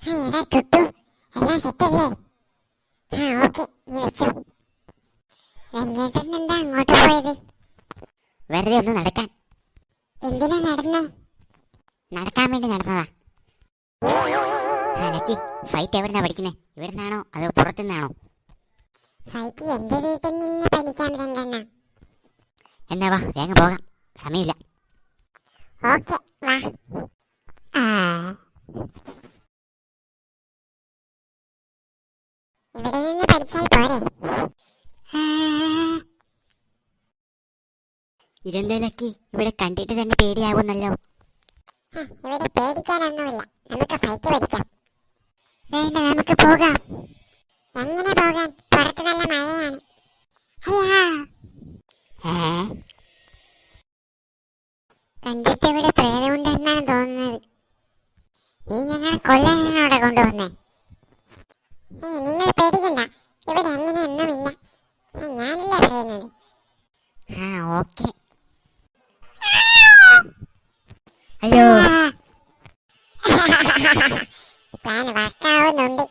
എടാ ടുട്ടു, എല്ലാം സെറ്റല്ലേ? ഓക്കെ, നീ വെച്ചോ. വെങ്കേട്ടൻ എന്താ അങ്ങോട്ട് പോയത്? വെറുതെ ഒന്ന് നടക്കാൻ. എന്തിനാ നടന്നേ? നടക്കാൻ വേണ്ടി നടന്നതാ. ലക്കി, ഫൈറ്റ് എവിടുന്നാ പഠിക്കുന്നേ? ഇവിടുന്നാണോ അതോ പുറത്തുനിന്നാണോ? ഫൈറ്റ് എന്റെ വീട്ടിൽ നിന്ന് പഠിക്കാൻ രണ്ടെണ്ണ. എന്നാ വാ, വേഗം പോകാം, സമയമില്ല. ഓക്കെ, വാ. ഇവിടെ നിന്ന് പഠിച്ചാൽ പോരെ? ഇതെന്താ ലക്കി, ഇവിടെ കണ്ടിട്ട് തന്നെ പേടിയാവുന്നല്ലോ. ഇവിടെ പേടിക്കാനൊന്നുമില്ല, നമുക്ക് ഫൈറ്റ് പഠിക്കാം. വേണ്ട, നമുക്ക് പോകാം. എങ്ങനെ പോകാൻ? പുറത്ത് നല്ല മഴയാണ്. അയ്യാ, കണ്ടിട്ട് ഇവിടെ പ്രേതമുണ്ടെന്നാണ് തോന്നുന്നത്. നീ ഞങ്ങളെ കൊല്ലാനാണ് അവിടെ കൊണ്ടുവന്നേ? നിങ്ങൾ പേടിക്കണ്ട, ഇവിടെ അങ്ങനെയൊന്നുമില്ല. ഞാനല്ലേ പറയുന്നത്. ഓക്കെ. അയ്യോ, പ്ലാൻ വർക്കാവുന്നുണ്ട്.